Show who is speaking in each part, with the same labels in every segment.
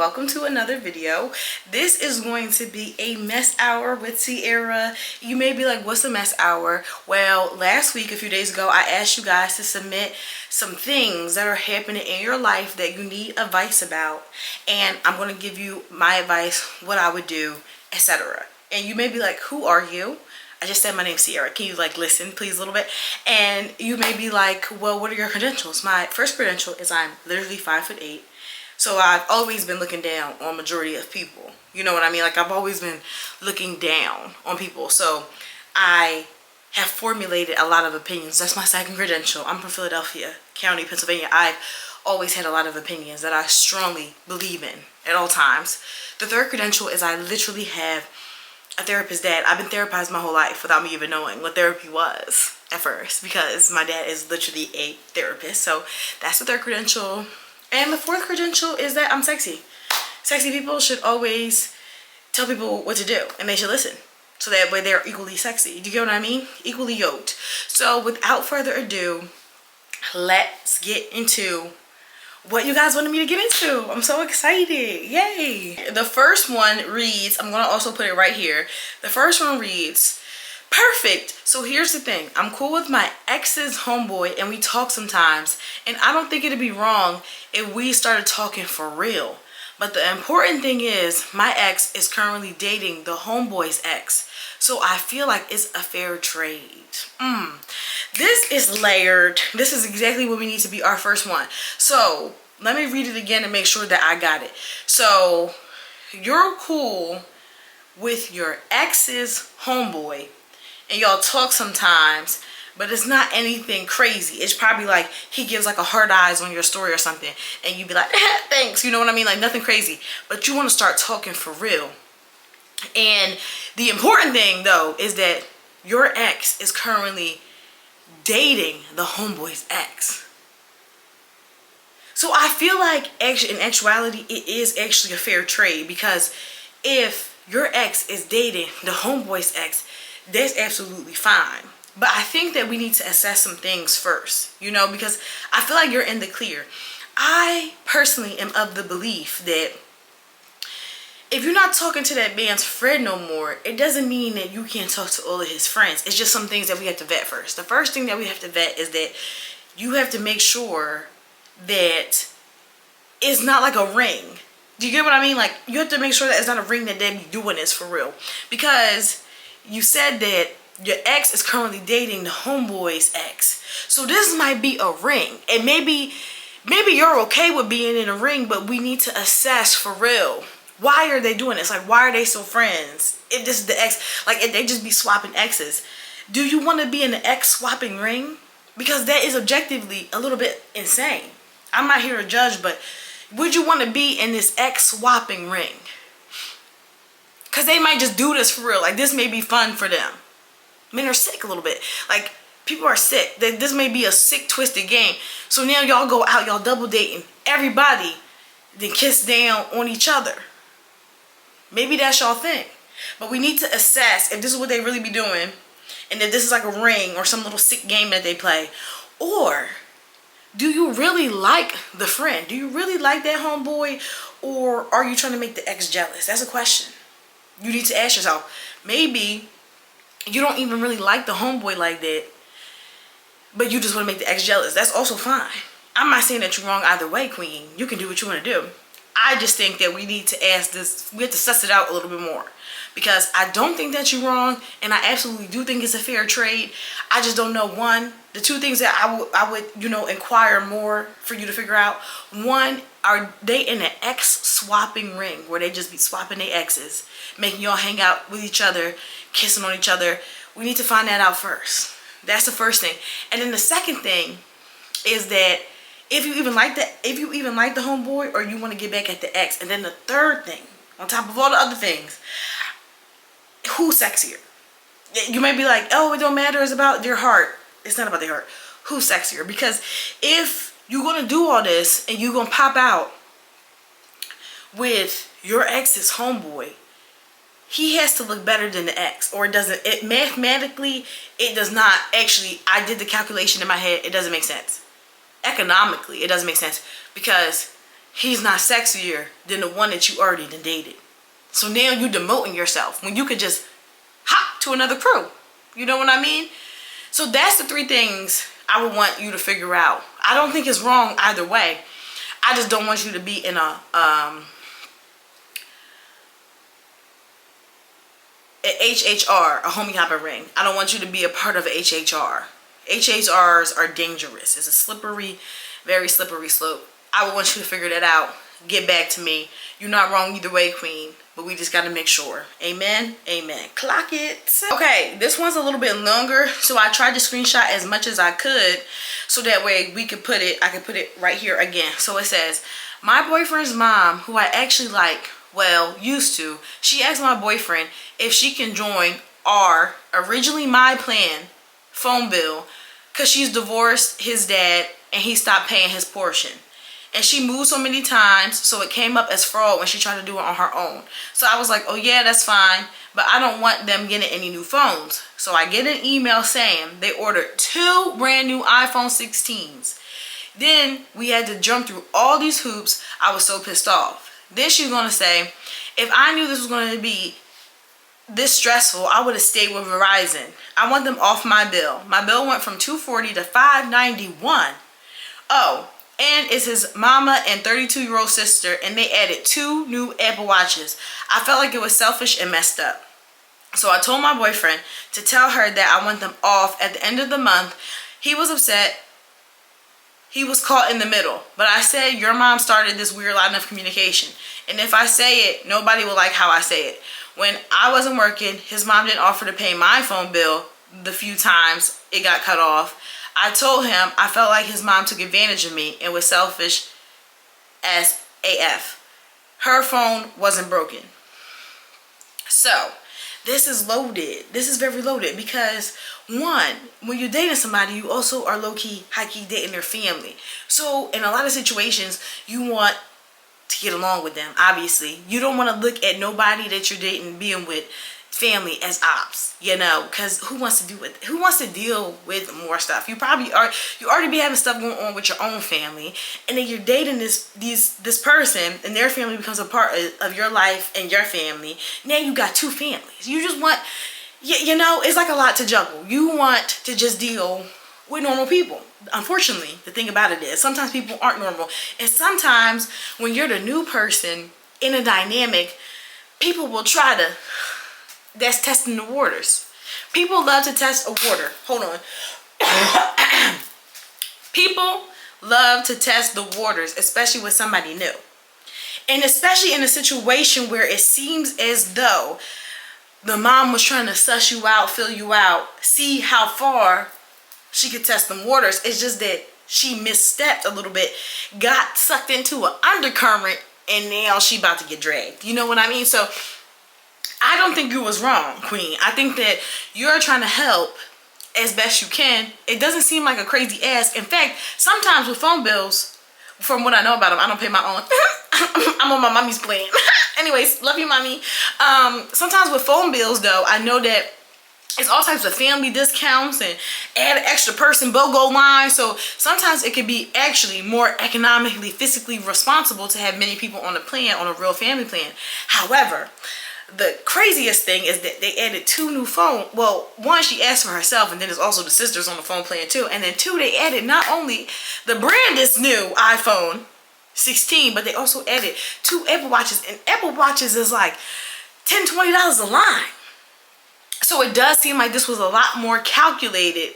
Speaker 1: welcome to another video. This is going to be a mess hour with Sierra. You may be like, what's a mess hour? Well, last week, a few days ago, I asked you guys to submit some things that are happening in your life that you need advice about, and I'm going to give you my advice, what I would do, etc. And you may be like, who are you? I just said my name's Sierra. Can you like listen please a little bit? And you may be like, well, what are your credentials? My first credential is I'm literally 5'8". So I've always been looking down on majority of people. You know what I mean? Like I've always been looking down on people. So I have formulated a lot of opinions. That's my second credential. I'm from Philadelphia County, Pennsylvania. I've always had a lot of opinions that I strongly believe in at all times. The third credential is I literally have a therapist dad. I've been therapized my whole life without me even knowing what therapy was at first, because my dad is literally a therapist. So that's the third credential. And the fourth credential is that I'm sexy. Sexy people should always tell people what to do, and they should listen. So that way they're equally sexy. Do you get what I mean? Equally yoked. So without further ado, let's get into what you guys wanted me to get into. I'm so excited. Yay. The first one reads, I'm going to also put it right here. The first one reads, perfect. So here's the thing. I'm cool with my ex's homeboy and we talk sometimes. And I don't think it'd be wrong if we started talking for real. But the important thing is my ex is currently dating the homeboy's ex. So I feel like it's a fair trade. This is layered. This is exactly what we need to be our first one. So let me read it again and make sure that I got it. So you're cool with your ex's homeboy and y'all talk sometimes, but it's not anything crazy. It's probably like he gives like a heart eyes on your story or something and you be like, thanks, you know what I mean? Like nothing crazy, but you want to start talking for real. And the important thing though is that your ex is currently dating the homeboy's ex. So I feel like actually in actuality it is actually a fair trade, because if your ex is dating the homeboy's ex, that's absolutely fine. But I think that we need to assess some things first, you know, because I feel like you're in the clear. I personally am of the belief that if you're not talking to that man's friend no more, it doesn't mean that you can't talk to all of his friends. It's just some things that we have to vet first. The first thing that we have to vet is that you have to make sure that it's not like a ring. Do you get what I mean? Like you have to make sure that it's not a ring that they be doing this for real. Because you said that your ex is currently dating the homeboy's ex. So this might be a ring. And maybe you're okay with being in a ring, but we need to assess for real. Why are they doing this? Like, why are they still friends? If this is the ex, like if they just be swapping exes. Do you want to be in the ex swapping ring? Because that is objectively a little bit insane. I'm not here to judge, but would you want to be in this ex swapping ring? Because they might just do this for real. Like this may be fun for them. Men are sick a little bit. Like people are sick. This may be a sick, twisted game. So now y'all go out, y'all double dating everybody, then kiss down on each other. Maybe that's y'all thing. But we need to assess if this is what they really be doing, and if this is like a ring or some little sick game that they play. Or do you really like the friend? Do you really like that homeboy? Or are you trying to make the ex jealous? That's a question you need to ask yourself. Maybe you don't even really like the homeboy like that, but you just want to make the ex jealous. That's also fine. I'm not saying that you're wrong either way, queen. You can do what you want to do. I just think that we need to ask this, we have to suss it out a little bit more. Because I don't think that you're wrong, and I absolutely do think it's a fair trade. I just don't know, one, the two things that I would, you know, inquire more for you to figure out. One, are they in an ex-swapping ring where they just be swapping their exes, making y'all hang out with each other, kissing on each other? We need to find that out first. That's the first thing. And then the second thing is that if you even like the homeboy, or you want to get back at the ex. And then the third thing, on top of all the other things, who's sexier? You might be like, oh, it don't matter, it's about their heart. It's not about their heart. Who's sexier? Because if you're going to do all this and you're going to pop out with your ex's homeboy, he has to look better than the ex, or it doesn't. It mathematically, it does not actually. I did the calculation in my head. It doesn't make sense. Economically, it doesn't make sense, because he's not sexier than the one that you already done dated. So now you demoting yourself when you could just hop to another crew. You know what I mean? So that's the 3 things I would want you to figure out. I don't think it's wrong either way. I just don't want you to be in a HHR, a homie hopper ring. I don't want you to be a part of a HHR. HHRs are dangerous. It's a slippery, very slippery slope. I would want you to figure that out. Get back to me. You're not wrong either way, queen. But we just got to make sure. Amen? Amen. Clock it. Okay, this one's a little bit longer. So I tried to screenshot as much as I could. So that way we could put it, I could put it right here again. So it says, my boyfriend's mom, who I actually like, well, used to, she asked my boyfriend if she can join our, originally my plan, phone bill, because she's divorced his dad and he stopped paying his portion. And she moved so many times, so it came up as fraud when she tried to do it on her own. So I was like, oh yeah, that's fine, but I don't want them getting any new phones. So I get an email saying they ordered 2 brand new iPhone 16s. Then we had to jump through all these hoops. I was so pissed off. Then she's going to say, if I knew this was going to be this stressful, I would have stayed with Verizon. I want them off my bill. My bill went from $240 to $591. Oh, and it's his mama and 32-year-old sister, and they added 2 new Apple Watches. I felt like it was selfish and messed up. So I told my boyfriend to tell her that I want them off at the end of the month. He was upset. He was caught in the middle. But I said, your mom started this weird line of communication. And if I say it, nobody will like how I say it. When I wasn't working, his mom didn't offer to pay my phone bill the few times it got cut off. I told him I felt like his mom took advantage of me and was selfish as AF. Her phone wasn't broken. So, this is loaded. This is very loaded because, one, when you're dating somebody, you also are low-key, high-key dating their family. So, in a lot of situations, you want to get along with them, obviously. You don't want to look at nobody that you're dating, being with, family as ops, you know, because who wants to deal with more stuff? You already be having stuff going on with your own family, and then you're dating this person, and their family becomes a part of your life and your family. Now you got 2 families. You just want, you know, it's like a lot to juggle. You want to just deal with normal people. Unfortunately, the thing about it is sometimes people aren't normal, and sometimes when you're the new person in a dynamic, people will try to, that's testing the waters. People love to test a water. Hold on. People love to test the waters, especially with somebody new. And especially in a situation where it seems as though the mom was trying to suss you out, fill you out, see how far she could test the waters. It's just that she misstepped a little bit, got sucked into an undercurrent, and now she about to get dragged. You know what I mean? So I don't think you was wrong, queen. I think that you're trying to help as best you can. It doesn't seem like a crazy ask. In fact, sometimes with phone bills, from what I know about them, I don't pay my own. I'm on my mommy's plan. Anyways, love you, mommy. Sometimes with phone bills, though, I know that it's all types of family discounts and add an extra person BOGO line. So sometimes it could be actually more economically, physically responsible to have many people on the plan, on a real family plan. However, the craziest thing is that they added 2 new phones. Well, one, she asked for herself, and then there's also the sisters on the phone plan too. And then 2, they added not only the brand is new iPhone 16, but they also added 2 Apple Watches. And Apple Watches is like $10, $20 a line. So it does seem like this was a lot more calculated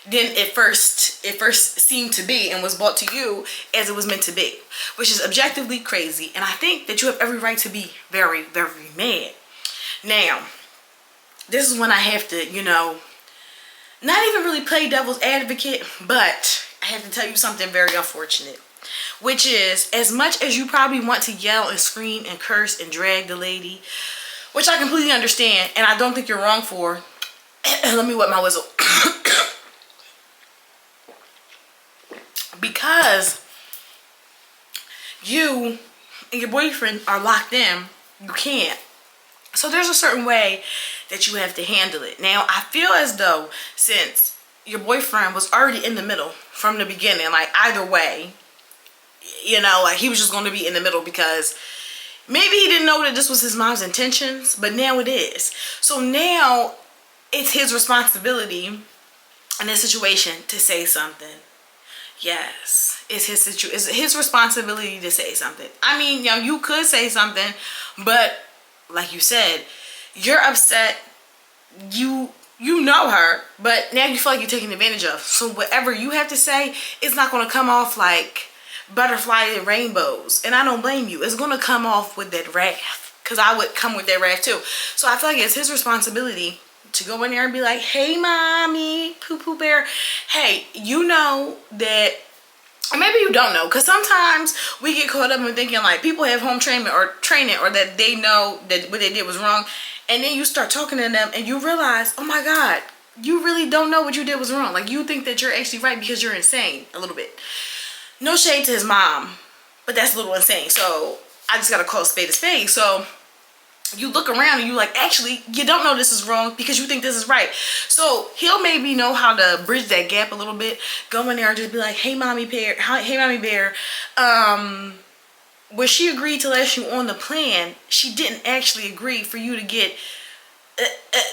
Speaker 1: than it first seemed to be and was bought to you as it was meant to be, which is objectively crazy. And I think that you have every right to be very, very mad. Now, this is when I have to, you know, not even really play devil's advocate, but I have to tell you something very unfortunate, which is, as much as you probably want to yell and scream and curse and drag the lady, which I completely understand, and I don't think you're wrong for. Let me wet my whistle. Because you and your boyfriend are locked in, you can't. So there's a certain way that you have to handle it. Now, I feel as though since your boyfriend was already in the middle from the beginning, like either way, You know, like he was just going to be in the middle because maybe he didn't know that this was his mom's intentions, but now it is. So now it's his responsibility in this situation to say something. Yes, it's his responsibility to say something. I mean, you know, you could say something, but like you said, you're upset. You know her, but now you feel like you're taken advantage of. So whatever you have to say, it's not going to come off like butterfly and rainbows. And I don't blame you. It's going to come off with that wrath, because I would come with that wrath too. So I feel like it's his responsibility to go in there and be like, hey, mommy, poo-poo bear. Hey, you know that, or maybe you don't know, because sometimes we get caught up in thinking like people have home training or that they know that what they did was wrong. And then you start talking to them and you realize, oh my God, you really don't know what you did was wrong. Like you think that you're actually right because you're insane a little bit. No shade to his mom, but that's a little insane. So I just got to call a spade a spade. So you look around and you like, actually, you don't know this is wrong because you think this is right. So he'll maybe know how to bridge that gap a little bit. Go in there and just be like, hey, mommy bear, where she agreed to let you on the plan, she didn't actually agree for you to get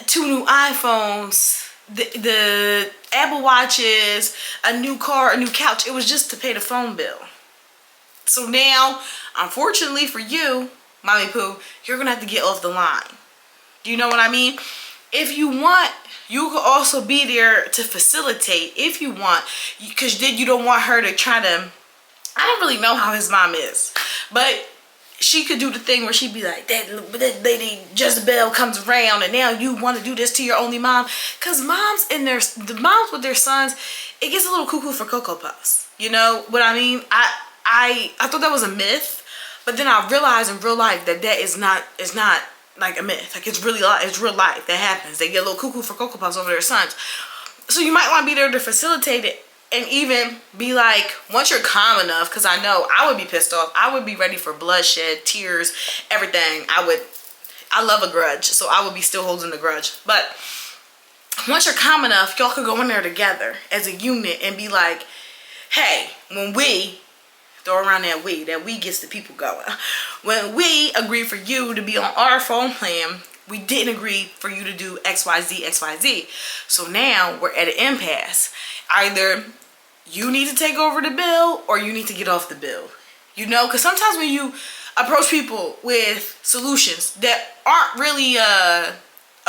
Speaker 1: 2 new iPhones, the Apple Watches, a new car, a new couch. It was just to pay the phone bill. So now, unfortunately for you, Mommy Pooh, you're going to have to get off the line. Do you know what I mean? If you want, you could also be there to facilitate if you want, because then you don't want her to try to, I don't really know how his mom is, but she could do the thing where she'd be like, that lady Jezebel comes around and now you want to do this to your only mom. Because moms with their sons, it gets a little cuckoo for Cocoa Puffs. You know what I mean? I thought that was a myth, but then I realized in real life that is not like a myth. Like it's real life that happens. They get a little cuckoo for Cocoa Puffs over their sons. So you might want to be there to facilitate it. And even be like, once you're calm enough, because I know I would be pissed off. I would be ready for bloodshed, tears, everything. I love a grudge, so I would be still holding the grudge. But once you're calm enough, y'all could go in there together as a unit and be like, hey, when we, throw around that we gets the people going. When we agree for you to be on our phone plan, we didn't agree for you to do XYZ, XYZ. So now we're at an impasse. Either you need to take over the bill or you need to get off the bill. You know, because sometimes when you approach people with solutions that aren't really a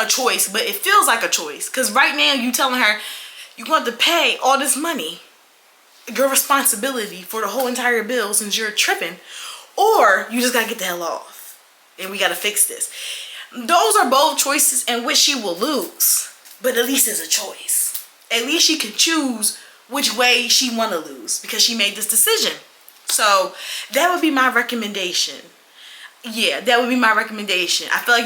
Speaker 1: choice, but it feels like a choice. Because right now you telling her you want to pay all this money, your responsibility for the whole entire bill since you're tripping, or you just got to get the hell off and we got to fix this. Those are both choices in which she will lose, but at least it's a choice. At least she can choose which way she want to lose because she made this decision. So that would be my recommendation. Yeah, that would be my recommendation. I feel like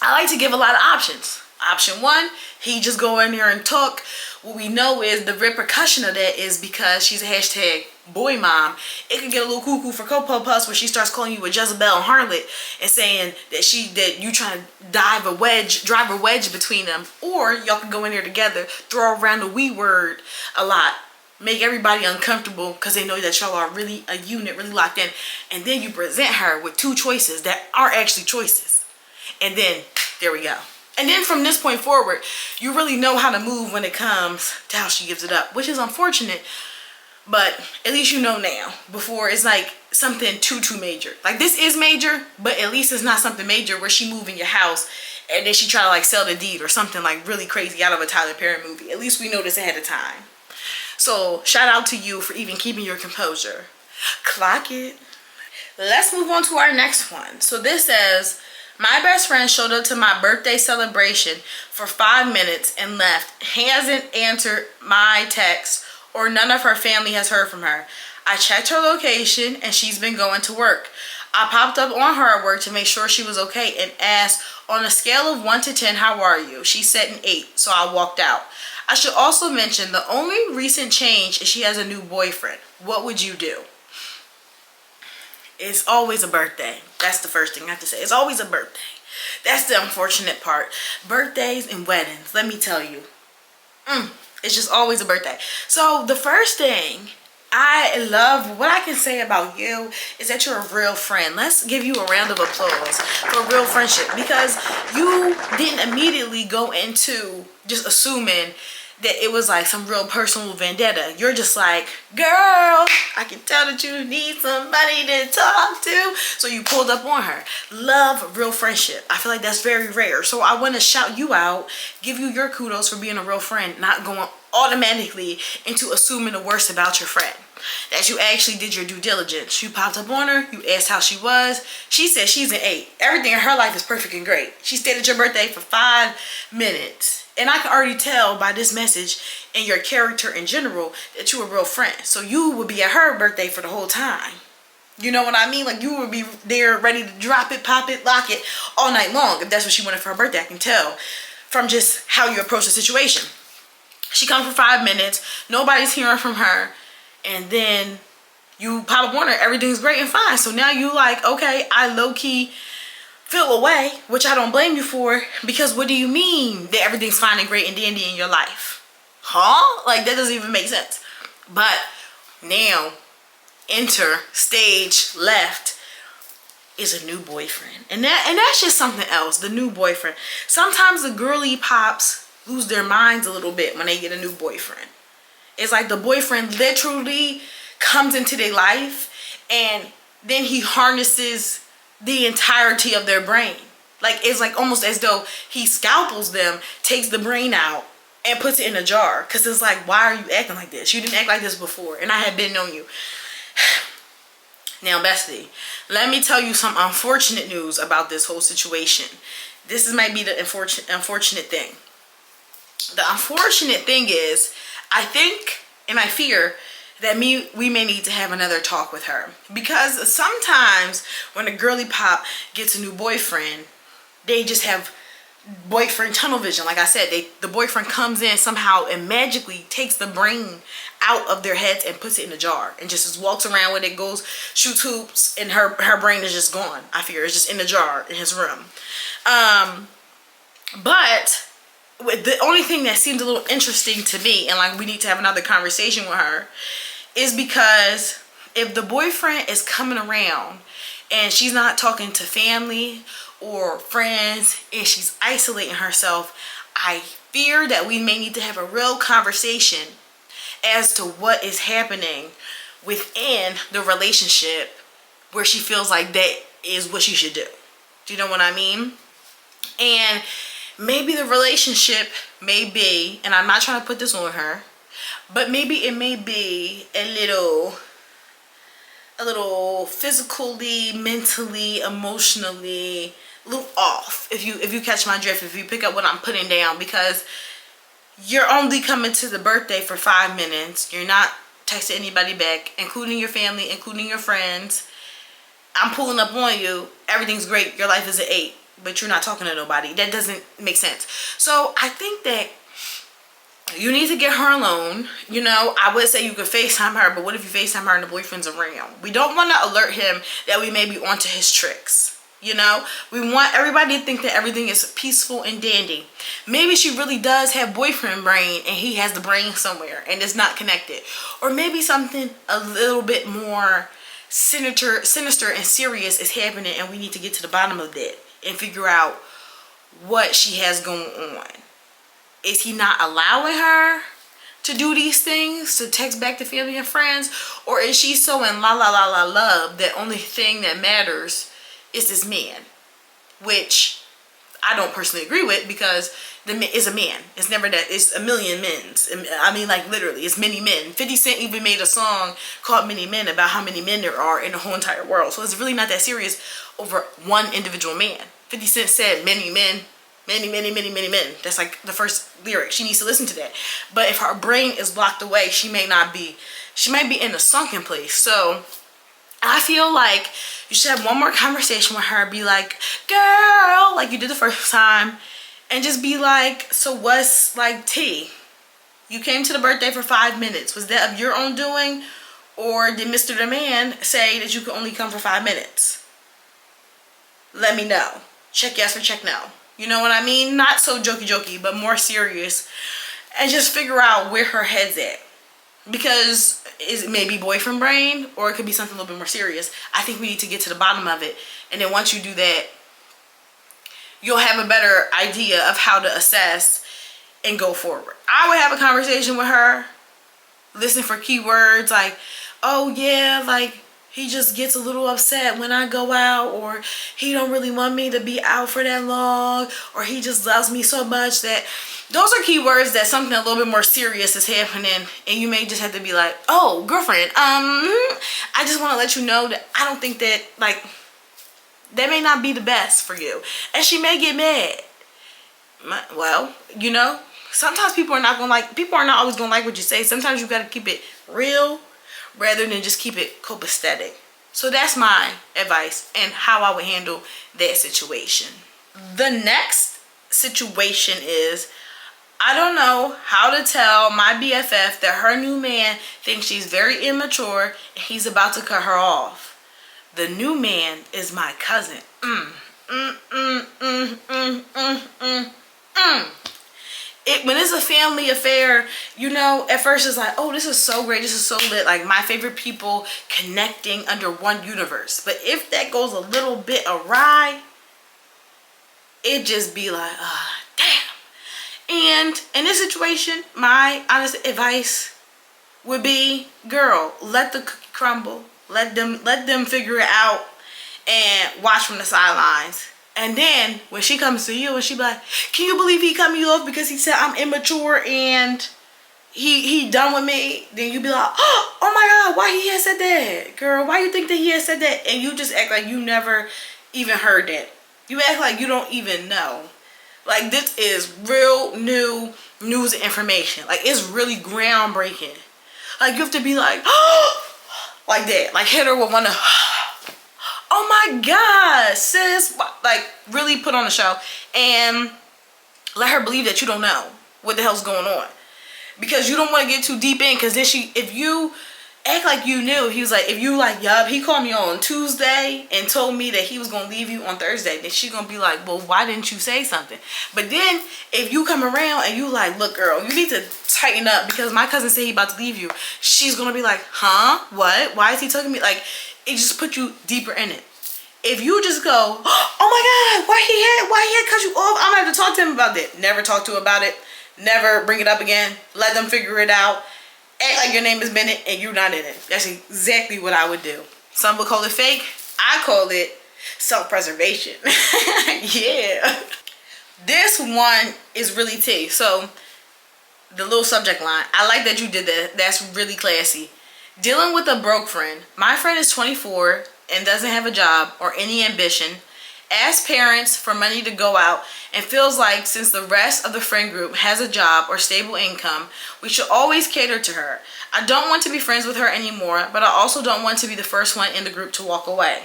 Speaker 1: I like to give a lot of options. Option 1, he just go in there and talk. What we know is the repercussion of that is because she's a hashtag boy mom. It can get a little cuckoo for Cocoa Puffs where she starts calling you a Jezebel and harlot and saying that you trying to drive a wedge between them. Or y'all can go in there together, throw around the we word a lot, make everybody uncomfortable because they know that y'all are really a unit, really locked in. And then you present her with 2 choices that are actually choices. And then there we go. And then from this point forward, you really know how to move when it comes to how she gives it up, which is unfortunate, but at least you know now. Before it's like something too major. Like this is major, but at least it's not something major where she move in your house and then she try to like sell the deed or something like really crazy out of a Tyler Perry movie. At least we know this ahead of time. So shout out to you for even keeping your composure. Clock it. Let's move on to our next one. So this says, my best friend showed up to my birthday celebration for 5 minutes and left. Hasn't answered my text or none of her family has heard from her. I checked her location and she's been going to work. I popped up on her at work to make sure she was okay and asked, on a scale of 1 to 10, how are you? She said an 8, so I walked out. I should also mention the only recent change is she has a new boyfriend. What would you do? It's always a birthday. That's the first thing I have to say. It's always a birthday. That's the unfortunate part. Birthdays and weddings, let me tell you. It's just always a birthday. So the first thing I love what I can say about you is that you're a real friend. Let's give you a round of applause for real friendship, because you didn't immediately go into just assuming that it was like some real personal vendetta. You're just like, girl, I can tell that you need somebody to talk to. So you pulled up on her. Love real friendship. I feel like that's very rare. So I want to shout you out, give you your kudos for being a real friend, not going automatically into assuming the worst about your friend. That you actually did your due diligence. You popped up on her, you asked how she was. She said she's an 8. Everything in her life is perfect and great. She stayed at your birthday for 5 minutes. And I can already tell by this message and your character in general that you're a real friend. So you would be at her birthday for the whole time. You know what I mean? Like, you would be there ready to drop it, pop it, lock it all night long if that's what she wanted for her birthday. I can tell from just how you approach the situation. She comes for 5 minutes. Nobody's hearing from her. And then you pop up on her. Everything's great and fine. So now you like, okay, I low-key feel away, which I don't blame you for, because what do you mean that everything's fine and great and dandy in your life? Huh? Like, that doesn't even make sense. But now, enter stage left is a new boyfriend. And that's just something else, the new boyfriend. Sometimes the girly pops lose their minds a little bit when they get a new boyfriend. It's like the boyfriend literally comes into their life and then he harnesses the entirety of their brain. Like, it's like almost as though he scalpels them, takes the brain out and puts it in a jar. Because it's like, why are you acting like this? You didn't act like this before and I had been on you. Now, bestie, let me tell you some unfortunate news about this whole situation. This might be the unfortunate thing. The unfortunate thing is, I think and I fear that we may need to have another talk with her, because sometimes when a girly pop gets a new boyfriend, they just have boyfriend tunnel vision. Like I said, the boyfriend comes in somehow and magically takes the brain out of their heads and puts it in a jar and just walks around with it, goes shoots hoops, and her brain is just gone. I fear it's just in the jar in his room. But the only thing that seems a little interesting to me, and like we need to have another conversation with her, is because if the boyfriend is coming around and she's not talking to family or friends and she's isolating herself, I fear that we may need to have a real conversation as to what is happening within the relationship where she feels like that is what she should do. Do you know what I mean? And maybe the relationship may be, and I'm not trying to put this on her, but maybe it may be a little physically, mentally, emotionally, a little off. If you catch my drift, if you pick up what I'm putting down, because you're only coming to the birthday for 5 minutes. You're not texting anybody back, including your family, including your friends. I'm pulling up on you. Everything's great. Your life is an 8. But you're not talking to nobody. That doesn't make sense. So I think that you need to get her alone. You know, I would say you could FaceTime her, but what if you FaceTime her and the boyfriend's around? We don't want to alert him that we may be onto his tricks. You know, we want everybody to think that everything is peaceful and dandy. Maybe she really does have boyfriend brain and he has the brain somewhere and it's not connected. Or maybe something a little bit more sinister and serious is happening and we need to get to the bottom of that and figure out what she has going on. Is he not allowing her to do these things, to text back to family and friends? Or is she so in la la la la love that only thing that matters is this man? Which I don't personally agree with, because the man is a man. It's never that. It's a million men's. I mean, like, literally, it's many men. 50 Cent even made a song called Many Men about how many men there are in the whole entire world. So it's really not that serious over one individual man. 50 Cent said many men, many men. That's like the first lyric. She needs to listen to that. But if her brain is blocked away, she might be in a sunken place. So I feel like you should have one more conversation with her. Be like, girl, like you did the first time. And just be like, so what's like tea? You came to the birthday for 5 minutes. Was that of your own doing? Or did Mr. the Man say that you could only come for 5 minutes? Let me know. Check yes or check no. You know what I mean? Not so jokey, but more serious. And just figure out where her head's at. because it may be boyfriend brain, or it could be something a little bit more serious. I think we need to get to the bottom of it. And then once you do that, you'll have a better idea of how to assess and go forward. I would have a conversation with her, listen for keywords like, oh yeah, like he just gets a little upset when I go out, or he don't really want me to be out for that long, or he just loves me so much that... Those are keywords that something a little bit more serious is happening, and you may just have to be like, oh, girlfriend, I just want to let you know that I don't think that, like, that may not be the best for you. And she may get mad. Well, you know, sometimes people are not always gonna like what you say. Sometimes you gotta keep it real rather than just keep it copacetic. So that's my advice and how I would handle that situation. The next situation is, I don't know how to tell my BFF that her new man thinks she's very immature and he's about to cut her off. The new man is my cousin. When it's a family affair, you know, at first it's like, oh, this is so great, this is so lit, like my favorite people connecting under one universe. But if that goes a little bit awry, it just be like, damn. And in this situation, my honest advice would be, girl, let the cookie crumble. Let them figure it out and watch from the sidelines. And then when she comes to you and she be like, can you believe he cut me off because he said I'm immature and he done with me? Then you be like, oh my God, why he had said that? Girl, why you think that he had said that? And you just act like you never even heard that. You act like you don't even know. Like, this is real new news and information. Like, it's really groundbreaking. Like, you have to be like, like that. Like, hit her with one of, oh my God, sis. Like, really put on a show. And let her believe that you don't know what the hell's going on. Because you don't want to get too deep in. Because then if you act like you knew, he was like, if you like, yup, he called me on Tuesday and told me that he was going to leave you on Thursday, then she going to be like, well, why didn't you say something? But then if you come around and you like, look, girl, you need to tighten up because my cousin said he about to leave you. She's going to be like, huh? What? Why is he talking to me? Like, it just put you deeper in it. If you just go, oh my God, why he had cut you off? I'm going to have to talk to him about that. Never talk to him about it. Never bring it up again. Let them figure it out. Act like your name is Bennett and you're not in it. That's exactly what I would do. Some would call it fake. I call it self-preservation. Yeah. This one is really tea. So, the little subject line. I like that you did that. That's really classy. Dealing with a broke friend. My friend is 24 and doesn't have a job or any ambition. Asks parents for money to go out and feels like since the rest of the friend group has a job or stable income, we should always cater to her. I don't want to be friends with her anymore, but I also don't want to be the first one in the group to walk away.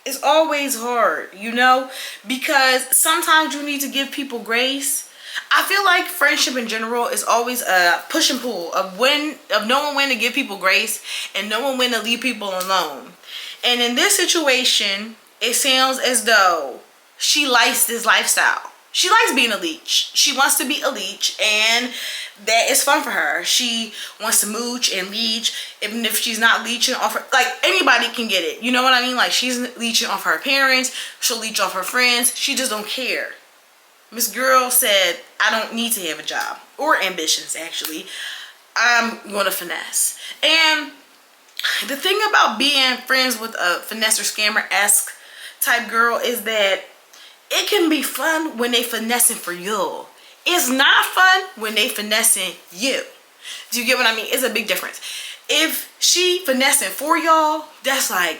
Speaker 1: It's always hard, you know, because sometimes you need to give people grace. I feel like friendship in general is always a push and pull of knowing when to give people grace and knowing when to leave people alone. And in this situation, it sounds as though she likes this lifestyle. She likes being a leech. She wants to be a leech, and that is fun for her. She wants to mooch and leech, even if she's not leeching off her, like, anybody can get it. You know what I mean? Like, she's leeching off her parents. She'll leech off her friends. She just don't care. Miss Girl said, I don't need to have a job or ambitions, actually. I'm going to finesse. And the thing about being friends with a finesse or scammer-esque type girl is that it can be fun when they finessing for you. It's not fun when they finessing you. Do you get what I mean? It's a big difference. If she finessing for y'all, that's like,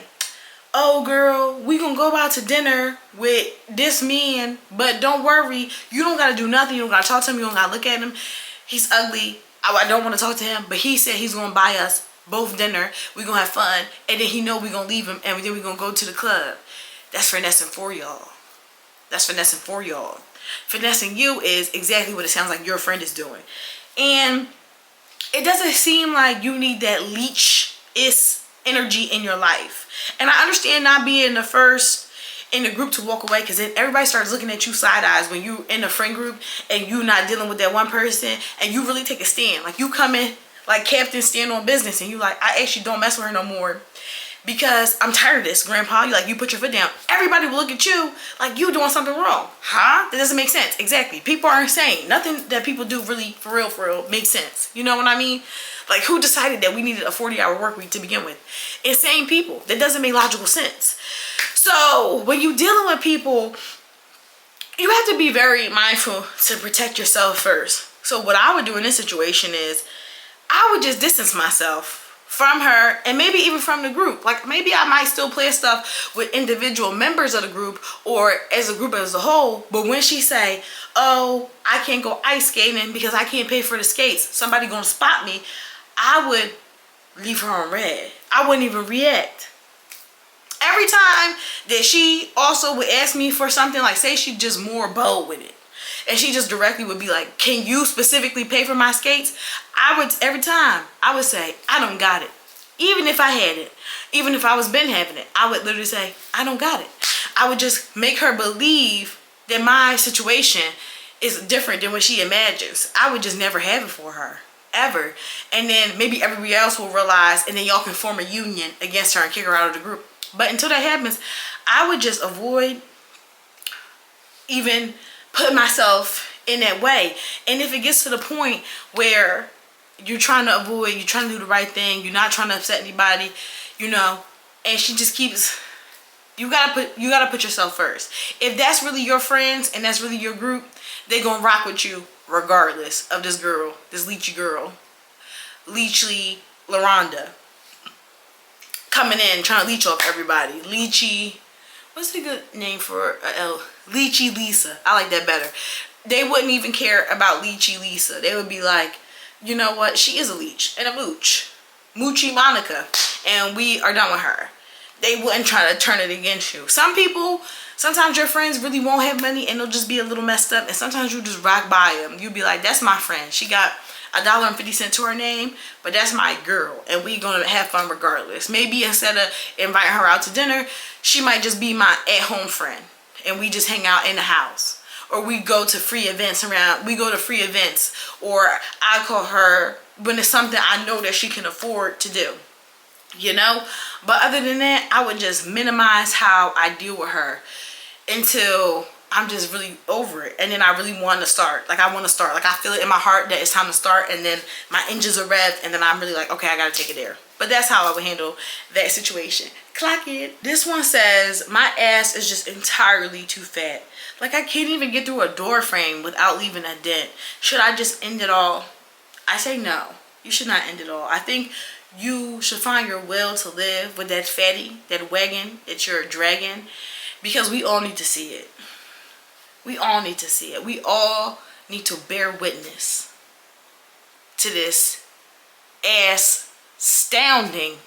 Speaker 1: oh girl, we gonna go out to dinner with this man, but don't worry, you don't gotta do nothing. You don't gotta talk to him. You don't gotta look at him. He's ugly. I don't want to talk to him, but he said he's gonna buy us both dinner. We gonna have fun, and then he know we gonna leave him, and then we gonna go to the club. That's finessing for y'all. That's finessing for y'all. Finessing you is exactly what it sounds like your friend is doing. And it doesn't seem like you need that leech-is energy in your life. And I understand not being the first in the group to walk away, because then everybody starts looking at you side eyes when you in a friend group and you not dealing with that one person, and you really take a stand. Like, you come in like Captain stand on business, and you like, I actually don't mess with her no more because I'm tired of this, Grandpa. You put your foot down. Everybody will look at you like you doing something wrong. Huh? That doesn't make sense. Exactly. People are insane. Nothing that people do really, for real, makes sense. You know what I mean? Like, who decided that we needed a 40-hour work week to begin with? Insane people. That doesn't make logical sense. So when you're dealing with people, you have to be very mindful to protect yourself first. So what I would do in this situation is I would just distance myself from her, and maybe even from the group. Like, maybe I might still play stuff with individual members of the group or as a group as a whole, but when she say, oh, I can't go ice skating because I can't pay for the skates, somebody gonna spot me, I would leave her on red. I wouldn't even react. Every time that she also would ask me for something, like say she just more bold with it, and she just directly would be like, can you specifically pay for my skates? Every time I would say, I don't got it. Even if I had it, even if I was been having it, I would literally say, I don't got it. I would just make her believe that my situation is different than what she imagines. I would just never have it for her, ever. And then maybe everybody else will realize, and then y'all can form a union against her and kick her out of the group. But until that happens, I would just avoid even putting myself in that way. And if it gets to the point where you're trying to avoid, you're trying to do the right thing, you're not trying to upset anybody, and she just keeps, you gotta put yourself first. If that's really your friends and that's really your group, they're gonna rock with you regardless of this girl, this leechy girl, Leechy LaRonda, coming in trying to leech off everybody. Leechy, what's a good name for Leechy Lisa? I like that better. They wouldn't even care about Leechy Lisa. They would be like, you know what? She is a leech and a mooch. Moochy Monica. And we are done with her. They wouldn't try to turn it against you. Some people, sometimes your friends really won't have money and they'll just be a little messed up. And sometimes you just rock by them. You'll be like, that's my friend. She got $1.50 to her name, but that's my girl. And we gonna have fun regardless. Maybe instead of inviting her out to dinner, she might just be my at-home friend. And we just hang out in the house. Or we go to free events or I call her when it's something I know that she can afford to do, But other than that, I would just minimize how I deal with her until I'm just really over it. And then I really want to start. Like, I want to start. Like, I feel it in my heart that it's time to start, and then my engines are revved, and then I'm really like, okay, I got to take it there. But that's how I would handle that situation. Clock it. This one says, my ass is just entirely too fat. Like, I can't even get through a door frame without leaving a dent. Should I just end it all? I say no. You should not end it all. I think you should find your will to live with that fatty, that wagon that you're dragging, because we all need to see it. We all need to see it. We all need to bear witness to this astounding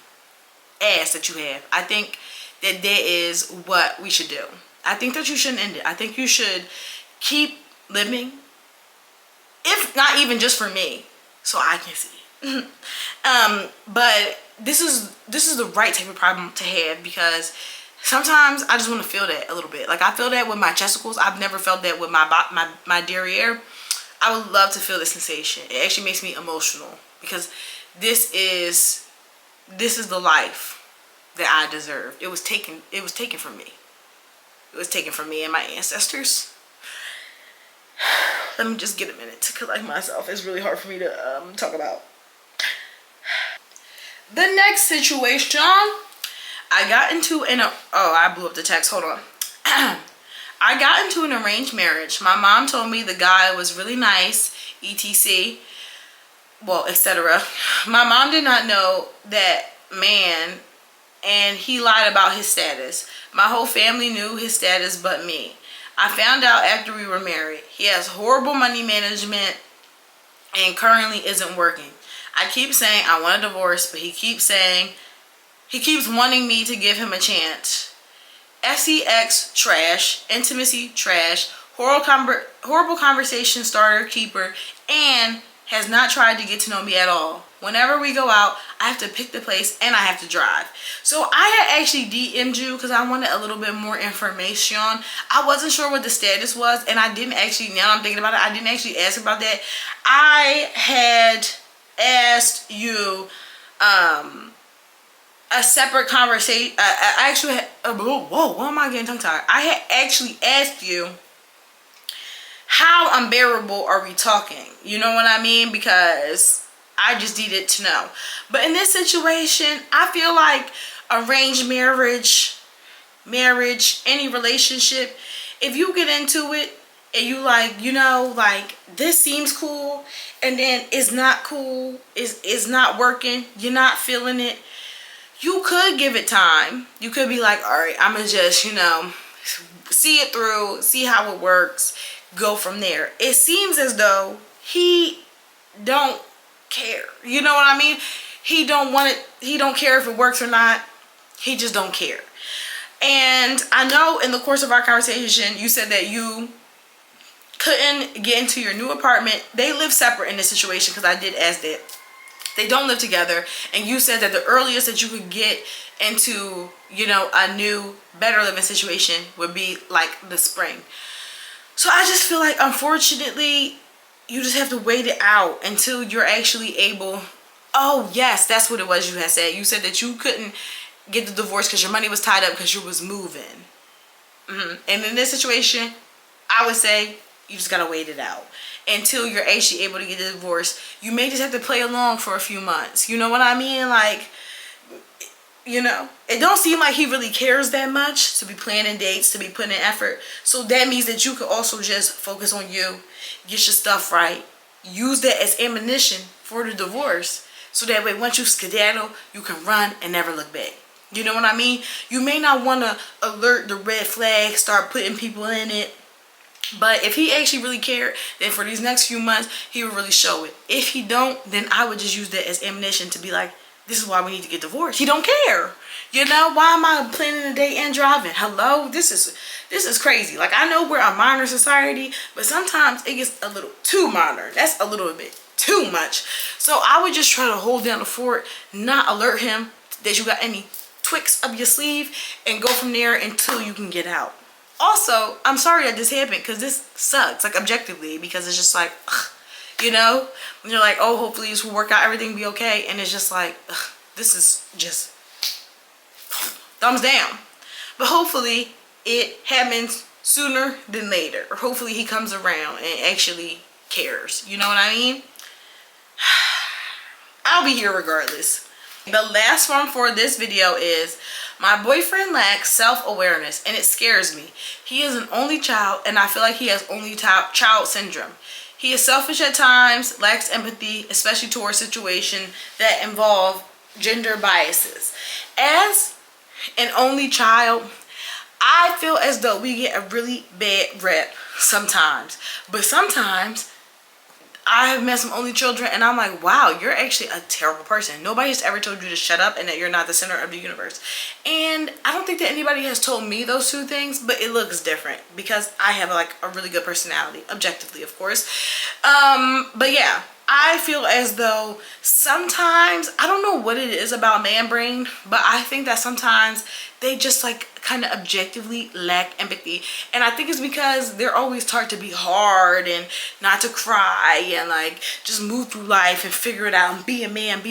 Speaker 1: ass that you have. I think that is what we should do. I think that you shouldn't end it. I think you should keep living, if not even just for me, so I can see. But this is the right type of problem to have, because sometimes I just want to feel that a little bit. Like, I feel that with my chesticles. I've never felt that with my derriere. I would love to feel the sensation. It actually makes me emotional, because this is the life that I deserve. It was taken from me. It was taken from me and my ancestors. Let me just get a minute to collect myself. It's really hard for me to talk about. The next situation, I got into I blew up the text. Hold on. I got into an arranged marriage. My mom told me the guy was really nice, etc. Well, etc. My mom did not know that man, and he lied about his status. My whole family knew his status but me. I found out after we were married. He has horrible money management and currently isn't working. I keep saying I want a divorce, but he keeps wanting me to give him a chance. sex trash, intimacy trash, horrible conversation starter keeper, and has not tried to get to know me at all. whenever we go out, I have to pick the place and I have to drive. So I had actually DM'd you because I wanted a little bit more information. I wasn't sure what the status was, and I didn't actually, now I'm thinking about it, I didn't actually ask about that. I had asked you a separate conversation. I actually had, whoa, why am I getting tongue tied? I had actually asked you, how unbearable are we talking? You know what I mean? Because I just needed to know. But in this situation, I feel like arranged marriage, any relationship, if you get into it and you like, you know, like this seems cool and then it's not cool, it's not working, you're not feeling it, you could give it time. You could be like, all right, I'm gonna just, you know, see it through, see how it works, go from there. It seems as though he don't care. You know what I mean? He don't want it. He don't care if it works or not. He just don't care. And I know in the course of our conversation, you said that you couldn't get into your new apartment. They live separate in this situation because I did ask that. They don't live together, and you said that the earliest that you could get into, you know, a new, better living situation would be like the spring. So I just feel like, unfortunately, you just have to wait it out until you're actually able. Oh yes, that's what it was you had said. You said that you couldn't get the divorce because your money was tied up because you was moving. And in this situation, I would say you just gotta wait it out until you're actually able to get the divorce. You may just have to play along for a few months. You know what I mean? Like, you know, it don't seem like he really cares that much to be planning dates, to be putting in effort. So that means that you could also just focus on you, get your stuff right, use that as ammunition for the divorce. So that way, once you skedaddle, you can run and never look back. You know what I mean? You may not want to alert the red flag, start putting people in it. But if he actually really cared, then for these next few months, he would really show it. If he don't, then I would just use that as ammunition to be like, this is why we need to get divorced. He don't care. You know, why am I planning a date and driving? Hello? This is crazy. Like, I know we're a modern society, but sometimes it gets a little too modern. That's a little bit too much. So I would just try to hold down the fort, not alert him that you got any tricks up your sleeve, and go from there until you can get out. Also, I'm sorry that this happened because this sucks, like objectively, because it's just like, ugh, you know, and you're like, oh, hopefully this will work out, everything will be okay, and it's just like, ugh, this is just thumbs down. But hopefully it happens sooner than later, or hopefully he comes around and actually cares. You know what I mean? I'll be here regardless. The last one for this video is, my boyfriend lacks self-awareness and it scares me. He is an only child and I feel like he has only child syndrome. He is selfish at times, lacks empathy, especially towards situations that involve gender biases. As an only child, I feel as though we get a really bad rep sometimes. But sometimes I have met some only children and I'm like, wow, you're actually a terrible person. Nobody has ever told you to shut up and that you're not the center of the universe. And I don't think that anybody has told me those two things, but it looks different because I have like a really good personality, objectively, of course. But yeah, I feel as though sometimes, I don't know what it is about man brain, but I think that sometimes they just like kind of objectively lack empathy. And I think it's because they're always taught to be hard and not to cry and like just move through life and figure it out and be a man,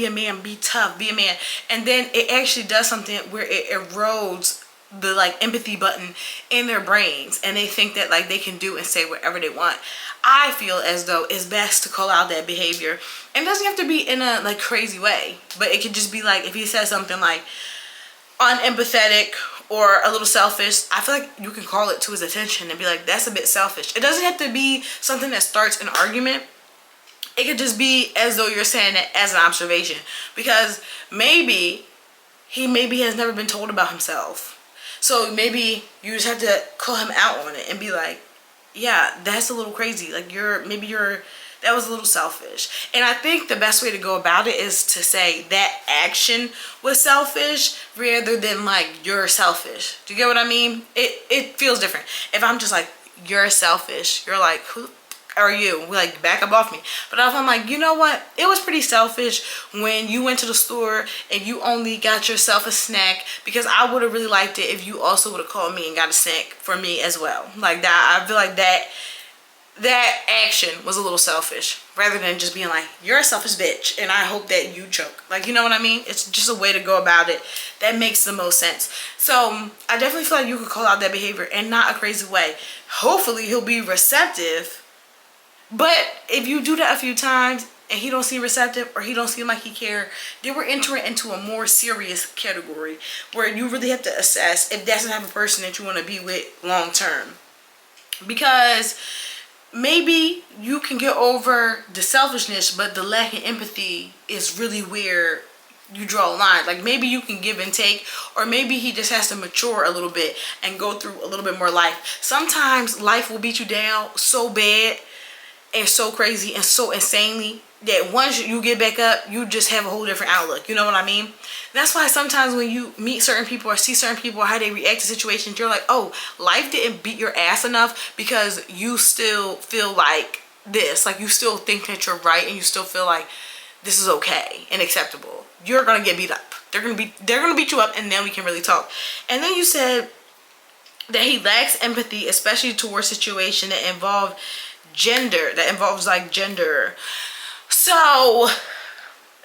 Speaker 1: be tough, be a man. And then it actually does something where it erodes the like empathy button in their brains, and they think that like they can do and say whatever they want. I feel as though it's best to call out that behavior. And it doesn't have to be in a like crazy way, but it could just be like if he says something like unempathetic or a little selfish, I feel like you can call it to his attention and be like, that's a bit selfish. It doesn't have to be something that starts an argument. It could just be as though you're saying it as an observation, because maybe he has never been told about himself. So maybe you just have to call him out on it and be like, yeah, that's a little crazy. Like that was a little selfish. And I think the best way to go about it is to say that action was selfish rather than like you're selfish. Do you get what I mean? It feels different. If I'm just like, you're selfish, you're like, who Or you, like, back up off me. But I'm like, you know what? It was pretty selfish when you went to the store and you only got yourself a snack, because I would have really liked it if you also would have called me and got a snack for me as well. Like that, I feel like that action was a little selfish, rather than just being like, you're a selfish bitch and I hope that you choke. Like, you know what I mean? It's just a way to go about it that makes the most sense. So I definitely feel like you could call out that behavior, and not a crazy way. Hopefully he'll be receptive. But if you do that a few times and he don't seem receptive, or he don't seem like he care, then we're entering into a more serious category where you really have to assess if that's the type of person that you want to be with long term. Because maybe you can get over the selfishness, but the lack of empathy is really where you draw a line. Like, maybe you can give and take, or maybe he just has to mature a little bit and go through a little bit more life. Sometimes life will beat you down so bad and so crazy and so insanely that once you get back up, you just have a whole different outlook. You know what I mean? That's why sometimes when you meet certain people or see certain people, how they react to situations, you're like, oh, life didn't beat your ass enough, because you still feel like this. Like, you still think that you're right, and you still feel like this is okay and acceptable. You're gonna get beat up. They're gonna beat you up, and then we can really talk. And then you said that he lacks empathy, especially towards situation that involves like gender. So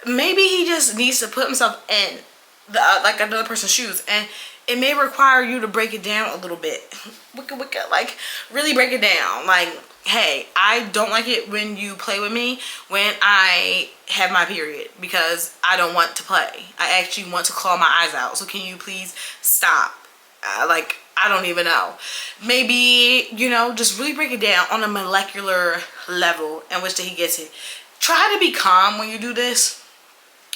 Speaker 1: maybe he just needs to put himself in the like another person's shoes, and it may require you to break it down a little bit. Like, really break it down. Like, hey, I don't like it when you play with me when I have my period, because I don't want to play. I actually want to claw my eyes out. So can you please stop? Like, I don't even know. Maybe, you know, just really break it down on a molecular level in which that he gets it. Try to be calm when you do this.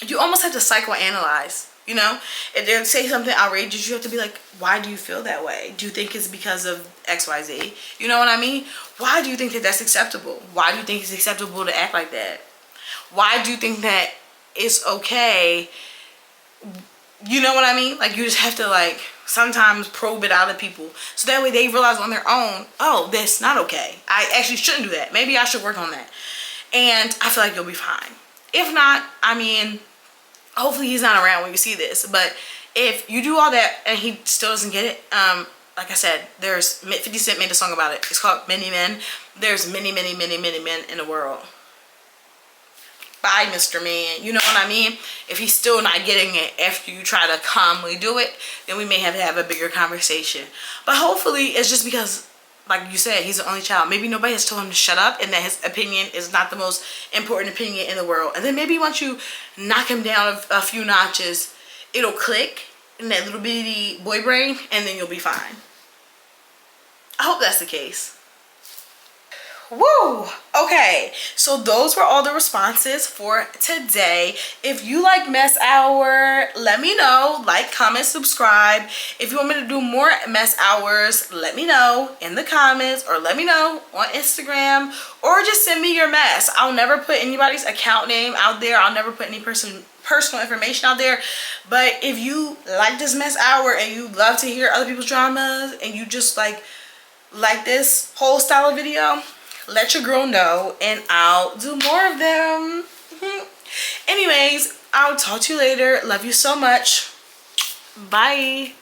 Speaker 1: You almost have to psychoanalyze, you know? If they say something outrageous, you have to be like, why do you feel that way? Do you think it's because of XYZ? You know what I mean? Why do you think that that's acceptable? Why do you think it's acceptable to act like that? Why do you think that it's okay? You know what I mean? Like, you just have to, like, sometimes probe it out of people, so that way they realize on their own, oh, that's not okay. I actually shouldn't do that. Maybe I should work on that. And I feel like you'll be fine. If not, I mean, hopefully he's not around when you see this. But if you do all that and he still doesn't get it, like I said, there's 50 Cent made a song about it. It's called Many Men. There's many, many, many, many men in the world. Bye, Mr. Man. You know what I mean? If he's still not getting it after you try to calmly do it, then we may have to have a bigger conversation. But hopefully it's just because, like you said, he's the only child. Maybe nobody has told him to shut up, and that his opinion is not the most important opinion in the world. And then maybe once you knock him down a few notches, it'll click in that little bitty boy brain, and then you'll be fine. I hope that's the case. Woo! Okay, so those were all the responses for today. If you like Mess Hour, let me know. Like, comment, subscribe. If you want me to do more Mess Hours, let me know in the comments, or let me know on Instagram, or just send me your mess. I'll never put anybody's account name out there. I'll never put any personal information out there. But if you like this Mess Hour and you love to hear other people's dramas, and you just like this whole style of video, let your girl know and I'll do more of them. Anyways, I'll talk to you later. Love you so much. Bye.